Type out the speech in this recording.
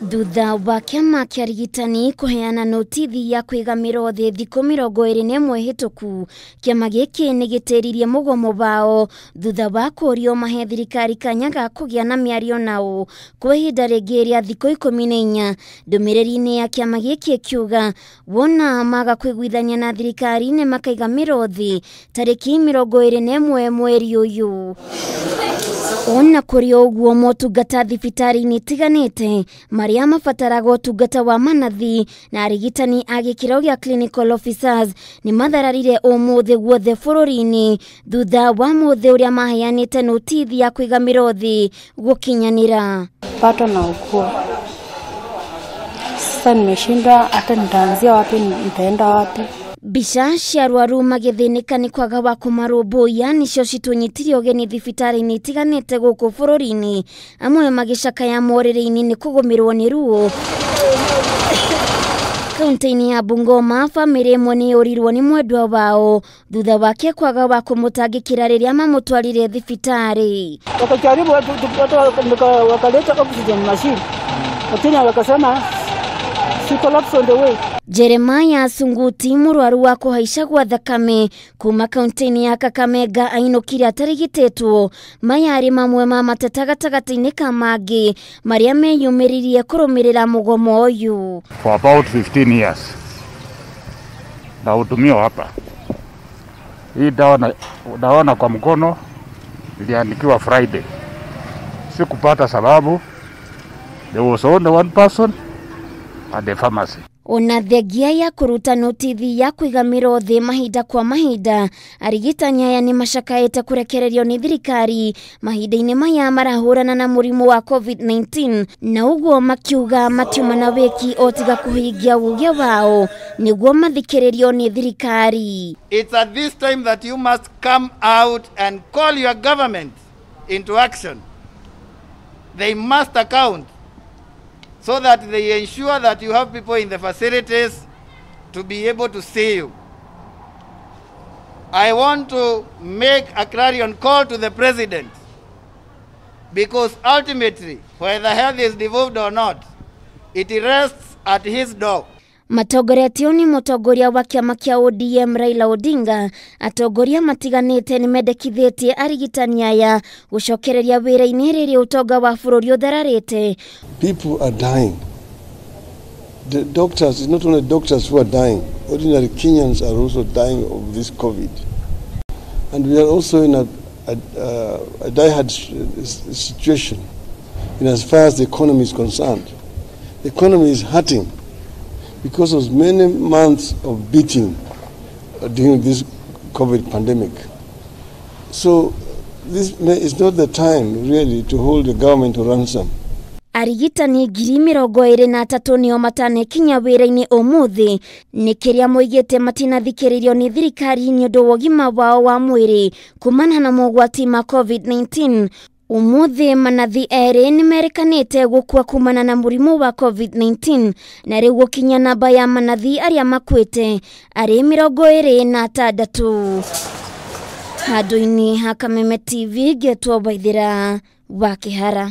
Thutha wa kiama kia arigitani kuheana notithi ya kuiga miro thiku 21 hituku, kiama giki ni gitiririe Mugomo bao thutha wa kurio mahe thirikari kanya ga kugia na miario nao kwa ihinda ringi ria thiku 14. Ndumiriri-ini ya kiama giki kiuga wona maga kwiguithania na thirikari ni makaiga miro thi tariki 21 mweri uyu. Ona kuri uguo motungata thibitari-ini tiganite maria mabataraga ũtungata wa manathi na arigitani a gikiro gia clinical officers ni mathararire umuthi guothe bururi-ini thutha wa muthi uria maheanite notithi ya kuiga miro thi gukinyanira. Pato na ukua. Sasa nimeshindwa hata nitaanzia wapi, nitaenda wapi? Bica cia Arwaru magithinika ni kwaga wa kumarũmbũiya nicio citunyitirie ũgeni thibitari-ini itiganite gũkũ bũrũri-ini, amwe magicakaya morĩrĩ-ini ni kũgũmĩrwo ni ruo. Kaunti-ini ya Mugomo, famĩlĩ ĩmwe nĩ yũrirwo ni mwendwa wao thutha wake kwaga wa kũmũtangĩkĩra rĩrĩa mamũtwarire thibitari. Wakajaribu wakaleta oxygen machine, lakini wakasema she collapsed on the way. Jeremiah Sunguti, mũrwaru wa kuhaica gwa thakame kuma kaunti-ini ya Kakamega, ainũkire atarigitetwo. Mayarĩ mamwe ma mateta gatagatĩ-inĩ ka mangĩ maria meyumĩririe kũrũmĩrĩra Mugomo ũyũ. For about 15 years na utumio hapa. Hii dawa kwa mkono iliandikiwa Friday. Sikupata sababu. There was only one person at the pharmacy. Ona thengia ya kuruta notithi ya kuiga miro thi mahinda kwa mahinda, arigitani aya ni macakaĩte kurekererio ni thirikari mahinda-ini maya marahũrana na mũrimũ wa COVID-19, na uguo makiuga matiuma na wiki o tiga kũhingia uge wao niguo mathikĩrĩrio ni thirikari. It's at this time that you must come out and call your government into action. They must account so that they ensure that you have people in the facilities to be able to see you. I want to make a clarion call to the president, because ultimately, whether health is devolved or not, it rests at his door. Matongoretio ni mũtongoria wa kiama kia ODM Raila Odinga, atongoria matiganĩte ni mendekithĩtie arigitani aya gũcokereria wĩra-inĩ rĩrĩa ũtonga wa bũrũri ũthararĩte. People are dying. The doctors, it's not only doctors who are dying, ordinary Kenyans are also dying of this COVID. And we are also in a dire situation in as far as the economy is concerned. The economy is hurting because of many months of beating during this COVID pandemic. So this is not the time really to hold the government to ransom. Arigitani ngiri 23 nio matanekinya wĩra-inĩ ũmũthĩ, nĩ kĩrĩa moigĩte matinathikĩrĩrio ni thirikari nĩ ũndũ wa ũgima wao wa mwĩrĩ kumana na mogwati ma COVID-19. Umuthi manathi eri ni merĩkanĩte gũkua kumana na mũrimũ wa COVID-19, na rĩu gũkinya namba ya manathi aria makuĩte arĩ 26. Handũ-inĩ ha Kameme TV, Getwo Waithĩra wa Kĩhara.